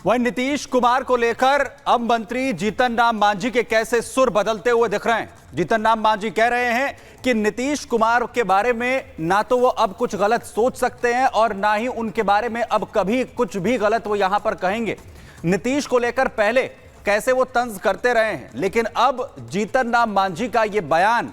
वहीं नीतीश कुमार को लेकर अब मंत्री जीतन राम मांझी के कैसे सुर बदलते हुए दिख रहे हैं। जीतन राम मांझी कह रहे हैं कि नीतीश कुमार के बारे में ना तो वो अब कुछ गलत सोच सकते हैं और ना ही उनके बारे में अब कभी कुछ भी गलत वो यहां पर कहेंगे। नीतीश को लेकर पहले कैसे वो तंज करते रहे हैं, लेकिन अब जीतन राम मांझी का ये बयान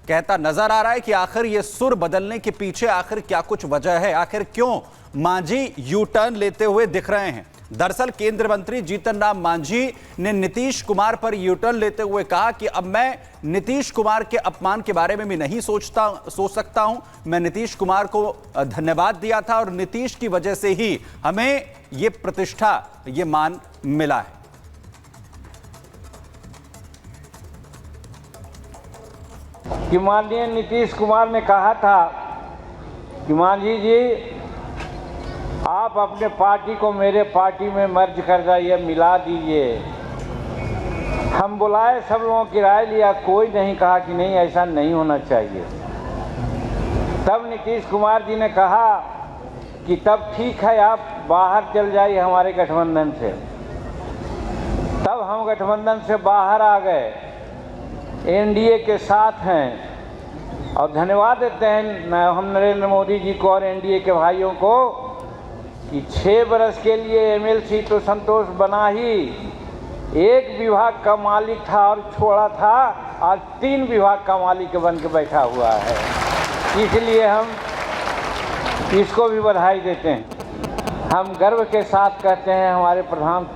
कहता नजर आ रहा है कि आखिर ये सुर बदलने के पीछे आखिर क्या कुछ वजह है, आखिर क्यों मांझी यू टर्न लेते हुए दिख रहे हैं। दरअसल केंद्रीय मंत्री जीतन राम मांझी ने नीतीश कुमार पर यू टर्न लेते हुए कहा कि अब मैं नीतीश कुमार के अपमान के बारे में भी नहीं सोच सकता हूं। मैं नीतीश कुमार को धन्यवाद दिया था और नीतीश की वजह से ही हमें ये प्रतिष्ठा, ये मान मिला है। कि माननीय नीतीश कुमार ने कहा था कि मांझी जी आप अपने पार्टी को मेरे पार्टी में मर्ज कर जाइए, मिला दीजिए। हम बुलाए, सब लोगों की राय लिया, कोई नहीं कहा कि नहीं ऐसा नहीं होना चाहिए। तब नीतीश कुमार जी ने कहा कि तब ठीक है, आप बाहर चल जाइए हमारे गठबंधन से। तब हम गठबंधन से बाहर आ गए, एनडीए के साथ हैं और धन्यवाद देते हैं हम नरेंद्र मोदी जी को और एनडीए के भाइयों को कि 6 बरस के लिए एमएलसी तो संतोष बना ही, एक विभाग का मालिक था और छोड़ा था, आज 3 विभाग का मालिक बन के बैठा हुआ है। इसलिए हम इसको भी बधाई देते हैं। हम गर्व के साथ कहते हैं, हमारे प्रधान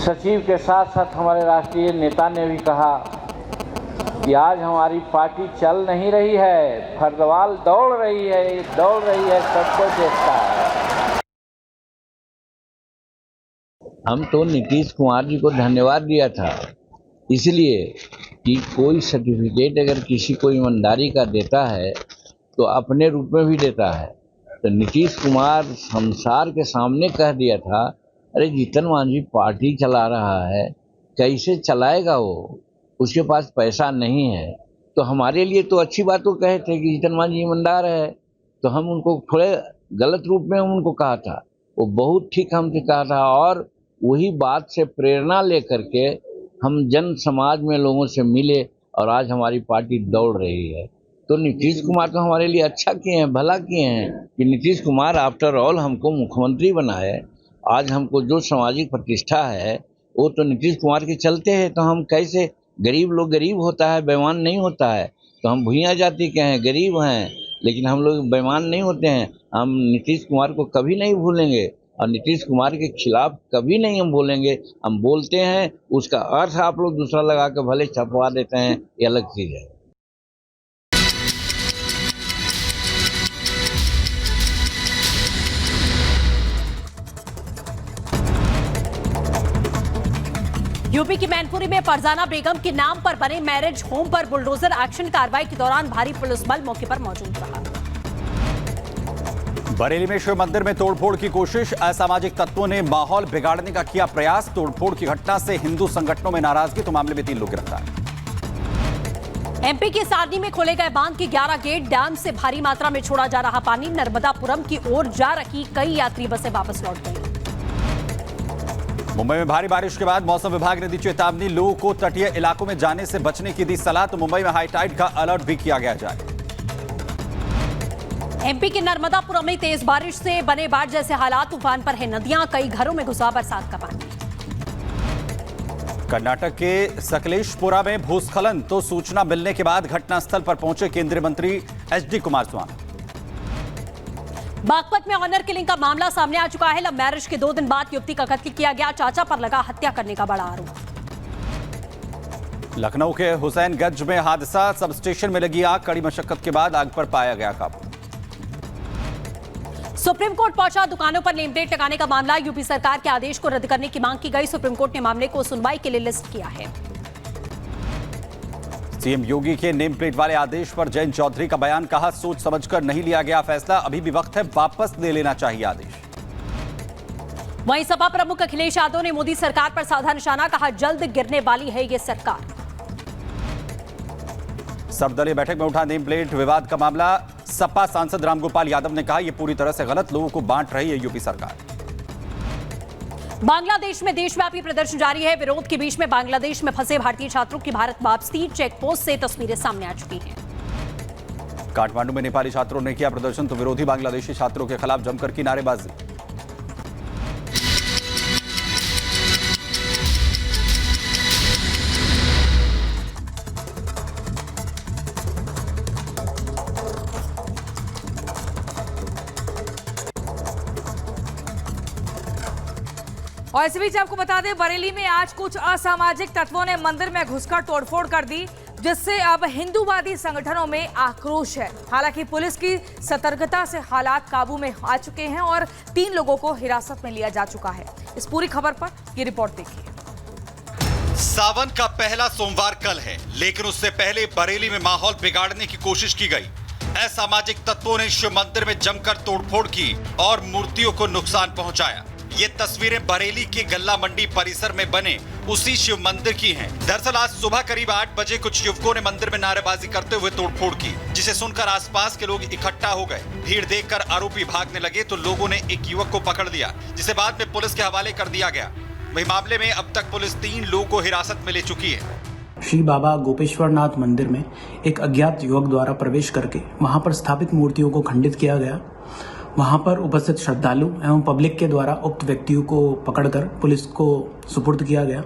सचिव के साथ साथ हमारे राष्ट्रीय नेता ने भी कहा कि आज हमारी पार्टी चल नहीं रही है, फर्दवाल दौड़ रही है, सबको देखता है। हम तो नीतीश कुमार जी को धन्यवाद दिया था, इसलिए कि कोई सर्टिफिकेट अगर किसी को ईमानदारी का देता है तो अपने रूप में भी देता है। तो नीतीश कुमार संसार के सामने कह दिया था, अरे जीतन मांझी पार्टी चला रहा है, कैसे चलाएगा वो, उसके पास पैसा नहीं है। तो हमारे लिए तो अच्छी बात वो कहे थे कि जीतन मांझी ईमानदार है, तो हम उनको थोड़े गलत रूप में उनको कहा था। वो बहुत ठीक हमसे कहा था और वही बात से प्रेरणा लेकर के हम जन समाज में लोगों से मिले और आज हमारी पार्टी दौड़ रही है। तो नीतीश कुमार तो हमारे लिए अच्छा किए हैं, भला किए हैं कि नीतीश कुमार आफ्टर ऑल हमको मुख्यमंत्री बनाए। आज हमको जो सामाजिक प्रतिष्ठा है वो तो नीतीश कुमार के चलते हैं। तो हम कैसे, गरीब लोग गरीब होता है, बेईमान नहीं होता है। तो हम भुइयां जाति के हैं, गरीब हैं, लेकिन हम लोग बेईमान नहीं होते हैं। हम नीतीश कुमार को कभी नहीं भूलेंगे और नीतीश कुमार के खिलाफ कभी नहीं हम बोलेंगे। हम बोलते हैं, उसका अर्थ आप लोग दूसरा लगा के भले छपवा देते हैं, ये अलग चीज है। यूपी की मैनपुरी में फरजाना बेगम के नाम पर बने मैरिज होम पर बुलडोजर एक्शन कार्रवाई के दौरान भारी पुलिस बल मौके पर मौजूद रहा। बरेली में शिव मंदिर में तोड़फोड़ की कोशिश, असामाजिक तत्वों ने माहौल बिगाड़ने का किया प्रयास। तोड़फोड़ की घटना से हिंदू संगठनों में नाराजगी, तो मामले में 3 लोग गिरफ्तार। एमपी के सारनी में खोले गए बांध के 11 गेट, डैम से भारी मात्रा में छोड़ा जा रहा पानी। नर्मदापुरम की ओर जा रही कई यात्री बसें वापस लौट गई। मुंबई में भारी बारिश के बाद मौसम विभाग ने दी चेतावनी, लोगों को तटीय इलाकों में जाने से बचने की दी सलाह। तो मुंबई में हाई टाइड का अलर्ट भी किया गया जाए। एमपी के नर्मदापुरम में तेज बारिश से बने बाढ़ जैसे हालात, तूफान पर है नदियां, कई घरों में घुसा बरसात का पानी। कर्नाटक के सकलेशपुरा में भूस्खलन, तो सूचना मिलने के बाद घटनास्थल पर पहुंचे केंद्रीय मंत्री एचडी कुमारस्वामी। बागपत में ऑनर किलिंग का मामला सामने आ चुका है। लव मैरिज के 2 दिन बाद युवती का कत्ल किया गया, चाचा पर लगा हत्या करने का बड़ा आरोप। लखनऊ के हुसैनगंज में हादसा, सब स्टेशन में लगी आग, कड़ी मशक्कत के बाद आग पर पाया गया काबू। सुप्रीम कोर्ट पहुंचा दुकानों पर नेम प्लेट लगाने का मामला, यूपी सरकार के आदेश को रद्द करने की मांग की गई। सुप्रीम कोर्ट ने मामले को सुनवाई के लिए लिस्ट किया है। सीएम योगी के नेम प्लेट वाले आदेश पर जयंत चौधरी का बयान, कहा सोच समझकर नहीं लिया गया फैसला, अभी भी वक्त है, वापस ले लेना चाहिए आदेश। वहीं सपा प्रमुख अखिलेश यादव ने मोदी सरकार पर साधा निशाना, कहा जल्द गिरने वाली है ये सरकार। सर्वदलीय बैठक में उठा नेम प्लेट विवाद का मामला, सपा सांसद रामगोपाल यादव ने कहा यह पूरी तरह से गलत, लोगों को बांट रही है यूपी सरकार। बांग्लादेश में देशव्यापी प्रदर्शन जारी है। विरोध के बीच में बांग्लादेश में फंसे भारतीय छात्रों की भारत वापसी चेक पोस्ट से तस्वीरें सामने आ चुकी हैं। काठमांडू में नेपाली छात्रों ने किया प्रदर्शन तो विरोधी बांग्लादेशी छात्रों के खिलाफ जमकर की नारेबाजी। और इसी बीच आपको बता दें, बरेली में आज कुछ असामाजिक तत्वों ने मंदिर में घुसकर तोड़फोड़ कर दी, जिससे अब हिंदूवादी संगठनों में आक्रोश है। हालांकि पुलिस की सतर्कता से हालात काबू में आ चुके हैं और 3 लोगों को हिरासत में लिया जा चुका है। इस पूरी खबर पर ये रिपोर्ट देखिए। सावन का पहला सोमवार कल है, लेकिन उससे पहले बरेली में माहौल बिगाड़ने की कोशिश की गई। असामाजिक तत्वों ने शिव मंदिर में जमकर तोड़फोड़ की और मूर्तियों को नुकसान पहुंचाया। ये तस्वीरें बरेली के गल्ला मंडी परिसर में बने उसी शिव मंदिर की हैं। दरअसल आज सुबह करीब 8 बजे कुछ युवकों ने मंदिर में नारेबाजी करते हुए तोड़फोड़ की, जिसे सुनकर आसपास के लोग इकट्ठा हो गए। भीड़ देखकर आरोपी भागने लगे तो लोगों ने एक युवक को पकड़ लिया, जिसे बाद में पुलिस के हवाले कर दिया गया। वही मामले में अब तक पुलिस 3 लोगों को हिरासत में ले चुकी है। श्री बाबा गोपेश्वरनाथ मंदिर में एक अज्ञात युवक द्वारा प्रवेश करके वहां पर स्थापित मूर्तियों को खंडित किया गया। वहां पर उपस्थित श्रद्धालु एवं पब्लिक के द्वारा उक्त व्यक्तियों को पकड़कर पुलिस को सुपुर्द किया गया।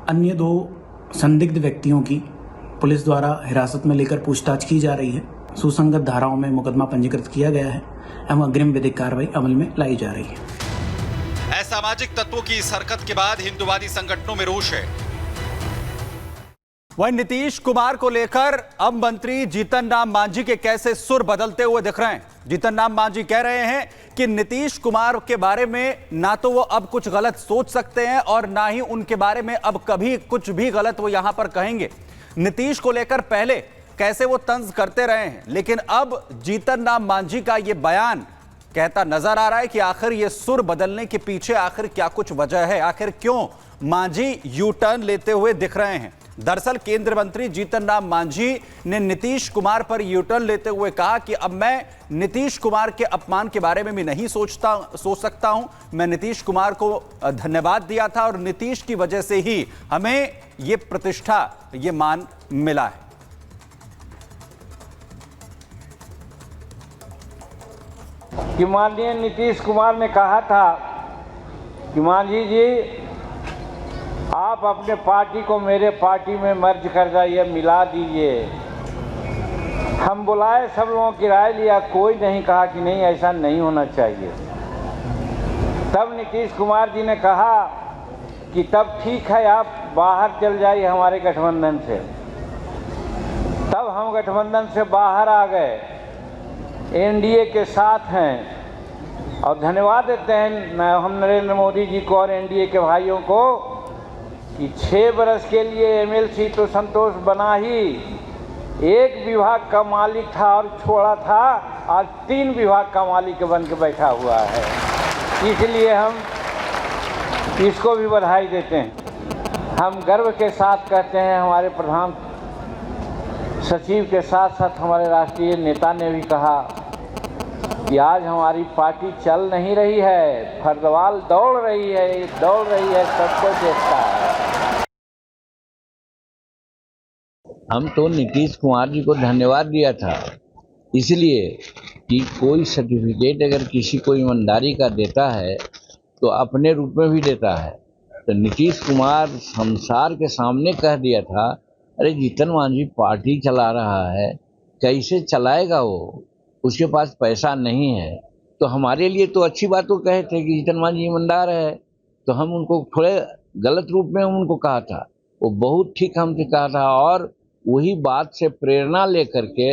अन्य 2 संदिग्ध व्यक्तियों की पुलिस द्वारा हिरासत में लेकर पूछताछ की जा रही है। सुसंगत धाराओं में मुकदमा पंजीकृत किया गया है एवं अग्रिम विधिक कार्रवाई अमल में लाई जा रही है। असामाजिक तत्वों की इस हरकत के बाद हिंदूवादी संगठनों में रोष है। वहीं नीतीश कुमार को लेकर अब मंत्री जीतन राम मांझी के कैसे सुर बदलते हुए दिख रहे हैं। जीतन राम मांझी कह रहे हैं कि नीतीश कुमार के बारे में ना तो वो अब कुछ गलत सोच सकते हैं और ना ही उनके बारे में अब कभी कुछ भी गलत वो यहां पर कहेंगे। नीतीश को लेकर पहले कैसे वो तंज करते रहे हैं, लेकिन अब जीतन राम मांझी का ये बयान कहता नजर आ रहा है कि आखिर ये सुर बदलने के पीछे आखिर क्या कुछ वजह है, आखिर क्यों मांझी यू टर्न लेते हुए दिख रहे हैं। दरअसल केंद्रीय मंत्री जीतन राम मांझी ने नीतीश कुमार पर यू टर्न लेते हुए कहा कि अब मैं नीतीश कुमार के अपमान के बारे में भी नहीं सोच सकता हूं। मैं नीतीश कुमार को धन्यवाद दिया था और नीतीश की वजह से ही हमें ये प्रतिष्ठा, ये मान मिला है। कि माननीय नीतीश कुमार ने कहा था कि मांझी जी, आप अपने पार्टी को मेरे पार्टी में मर्ज कर जाइए, मिला दीजिए। हम बुलाए, सब लोगों की राय लिया, कोई नहीं कहा कि नहीं ऐसा नहीं होना चाहिए। तब नीतीश कुमार जी ने कहा कि तब ठीक है, आप बाहर चल जाइए हमारे गठबंधन से। तब हम गठबंधन से बाहर आ गए, एनडीए के साथ हैं और धन्यवाद देते हैं हम नरेंद्र मोदी जी को और एनडीए के भाइयों को कि 6 बरस के लिए एमएलसी तो संतोष बना ही, 1 विभाग का मालिक था और छोड़ा था, आज 3 विभाग का मालिक बन के बैठा हुआ है। इसलिए हम इसको भी बधाई देते हैं। हम गर्व के साथ कहते हैं, हमारे प्रधान सचिव के साथ साथ हमारे राष्ट्रीय नेता ने भी कहा कि आज हमारी पार्टी चल नहीं रही है, फर्दवाल दौड़ रही है, सबको देखता है। हम तो नीतीश कुमार जी को धन्यवाद दिया था, इसलिए कि कोई सर्टिफिकेट अगर किसी को ईमानदारी का देता है तो अपने रूप में भी देता है। तो नीतीश कुमार संसार के सामने कह दिया था, अरे जीतन मांझी पार्टी चला रहा है, कैसे चलाएगा वो, उसके पास पैसा नहीं है। तो हमारे लिए तो अच्छी बात वो कहे थे कि जीतन मांझी ईमानदार है, तो हम उनको थोड़े गलत रूप में उनको कहा था, वो बहुत ठीक हमसे कहा था। और वही बात से प्रेरणा लेकर के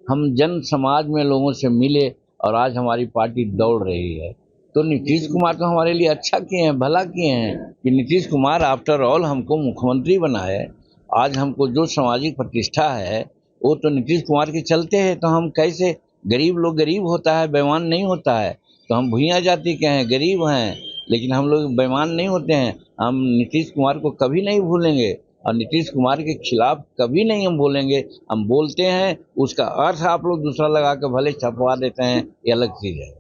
हम जन समाज में लोगों से मिले और आज हमारी पार्टी दौड़ रही है। तो नीतीश कुमार तो हमारे लिए अच्छा किए हैं, भला किए हैं कि नीतीश कुमार आफ्टर ऑल हमको मुख्यमंत्री बनाए। आज हमको जो सामाजिक प्रतिष्ठा है वो तो नीतीश कुमार के चलते हैं। तो हम कैसे, गरीब लोग गरीब होता है, बेईमान नहीं होता है। तो हम भुइयां जाति के हैं, गरीब हैं, लेकिन हम लोग बेईमान नहीं होते हैं। हम नीतीश कुमार को कभी नहीं भूलेंगे और नीतीश कुमार के खिलाफ कभी नहीं हम बोलेंगे। हम बोलते हैं, उसका अर्थ आप लोग दूसरा लगा के भले छपवा देते हैं, ये अलग चीज़ है।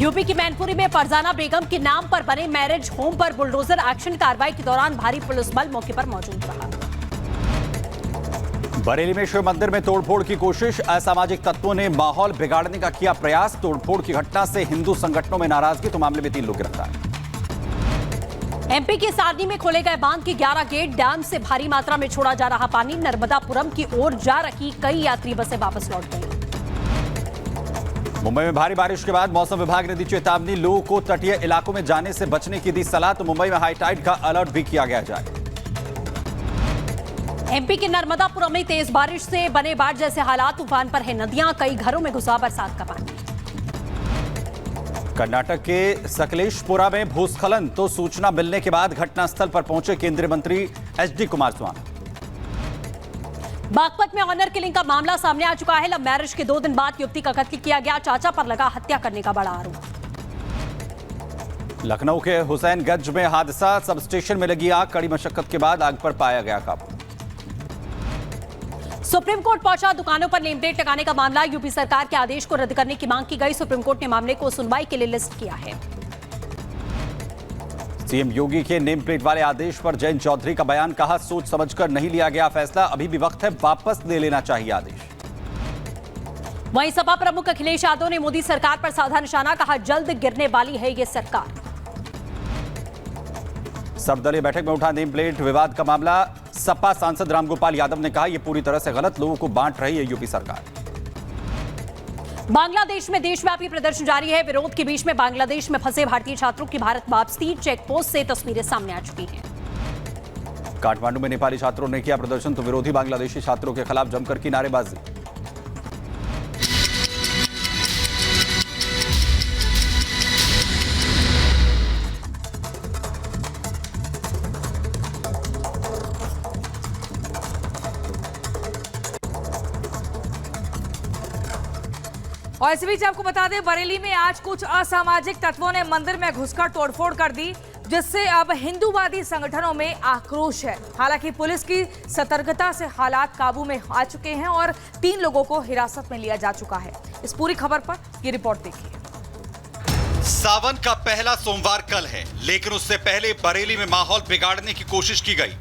यूपी की मैनपुरी में फरजाना बेगम के नाम पर बने मैरिज होम पर बुलडोजर एक्शन कार्रवाई के दौरान भारी पुलिस बल मौके पर मौजूद रहा। बरेली में शिव मंदिर में तोड़फोड़ की कोशिश, असामाजिक तत्वों ने माहौल बिगाड़ने का किया प्रयास। तोड़फोड़ की घटना से हिंदू संगठनों में नाराजगी, तो मामले में 3 लोग गिरफ्तार। एमपी के सारनी में खोले गए बांध के 11 गेट, डैम से भारी मात्रा में छोड़ा जा रहा पानी। नर्मदापुरम की ओर जा रही कई यात्री बसें वापस लौट गई। मुंबई में भारी बारिश के बाद मौसम विभाग ने दी चेतावनी, लोगों को तटीय इलाकों में जाने से बचने की दी सलाह। तो मुंबई में हाई टाइड का अलर्ट भी किया गया जाए। एमपी के नर्मदापुरम में तेज बारिश से बने बाढ़ जैसे हालात, तूफान पर है नदियां, कई घरों में घुसा बरसात का पानी। कर्नाटक के सकलेशपुरा में भूस्खलन, तो सूचना मिलने के बाद घटनास्थल पर पहुंचे केंद्रीय मंत्री एचडी कुमारस्वामी। बागपत में ऑनर किलिंग का मामला सामने आ चुका है। लव मैरिज के 2 दिन बाद युवती का कत्ल किया गया, चाचा पर लगा हत्या करने का बड़ा आरोप। लखनऊ के हुसैनगंज में हादसा, सब स्टेशन में लगी आग, कड़ी मशक्कत के बाद आग पर पाया गया काबू। सुप्रीम कोर्ट पहुंचा दुकानों पर नेम प्लेट लगाने का मामला, यूपी सरकार के आदेश को रद्द करने की मांग की गई। सुप्रीम कोर्ट ने मामले को सुनवाई के लिए लिस्ट किया है। सीएम योगी के नेम प्लेट वाले आदेश पर जयंत चौधरी का बयान, कहा सोच समझकर नहीं लिया गया फैसला, अभी भी वक्त है, वापस ले लेना चाहिए आदेश। वहीं सपा प्रमुख अखिलेश यादव ने मोदी सरकार पर साधा निशाना, कहा जल्द गिरने वाली है ये सरकार। सर्वदलीय बैठक में उठा नेम प्लेट विवाद का मामला, सपा सांसद रामगोपाल यादव ने कहा यह पूरी तरह से गलत, लोगों को बांट रही है यूपी सरकार। बांग्लादेश में देशव्यापी प्रदर्शन जारी है। विरोध के बीच में बांग्लादेश में फंसे भारतीय छात्रों की भारत वापसी, चेक पोस्ट से तस्वीरें सामने आ चुकी हैं। काठमांडू में नेपाली छात्रों ने किया प्रदर्शन, तो विरोधी बांग्लादेशी छात्रों के खिलाफ जमकर की नारेबाजी। और इस बीच आपको बता दें, बरेली में आज कुछ असामाजिक तत्वों ने मंदिर में घुसकर तोड़फोड़ कर दी, जिससे अब हिंदूवादी संगठनों में आक्रोश है। हालांकि पुलिस की सतर्कता से हालात काबू में आ चुके हैं और 3 लोगों को हिरासत में लिया जा चुका है। इस पूरी खबर पर ये रिपोर्ट देखिए। सावन का पहला सोमवार कल है, लेकिन उससे पहले बरेली में माहौल बिगाड़ने की कोशिश की गई।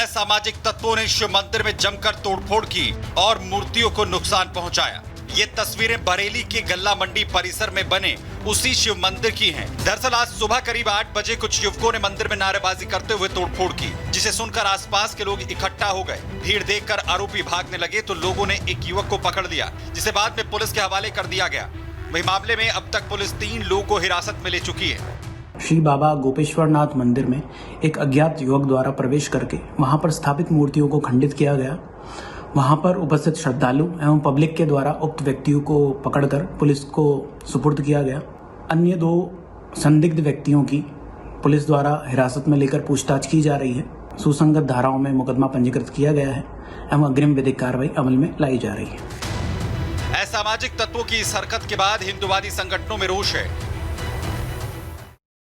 असामाजिक तत्वों ने शिव मंदिर में जमकर तोड़फोड़ की और मूर्तियों को नुकसान पहुंचाया। ये तस्वीरें बरेली के गल्ला मंडी परिसर में बने उसी शिव मंदिर की हैं। दरअसल आज सुबह करीब 8 बजे कुछ युवकों ने मंदिर में नारेबाजी करते हुए तोड़फोड़ की, जिसे सुनकर आसपास के लोग इकट्ठा हो गए। भीड़ देखकर आरोपी भागने लगे तो लोगों ने एक युवक को पकड़ लिया, जिसे बाद में पुलिस के हवाले कर दिया गया। वही मामले में अब तक पुलिस 3 लोगों को हिरासत में ले चुकी है। श्री बाबा गोपेश्वरनाथ मंदिर में एक अज्ञात युवक द्वारा प्रवेश करके वहां पर स्थापित मूर्तियों को खंडित किया गया। वहां पर उपस्थित श्रद्धालु एवं पब्लिक के द्वारा उक्त व्यक्तियों को पकड़कर पुलिस को सुपुर्द किया गया। अन्य 2 संदिग्ध व्यक्तियों की पुलिस द्वारा हिरासत में लेकर पूछताछ की जा रही है। सुसंगत धाराओं में मुकदमा पंजीकृत किया गया है एवं अग्रिम विधिक कार्रवाई अमल में लाई जा रही है। असामाजिक तत्वों की इस हरकत के बाद हिंदूवादी संगठनों में रोष है।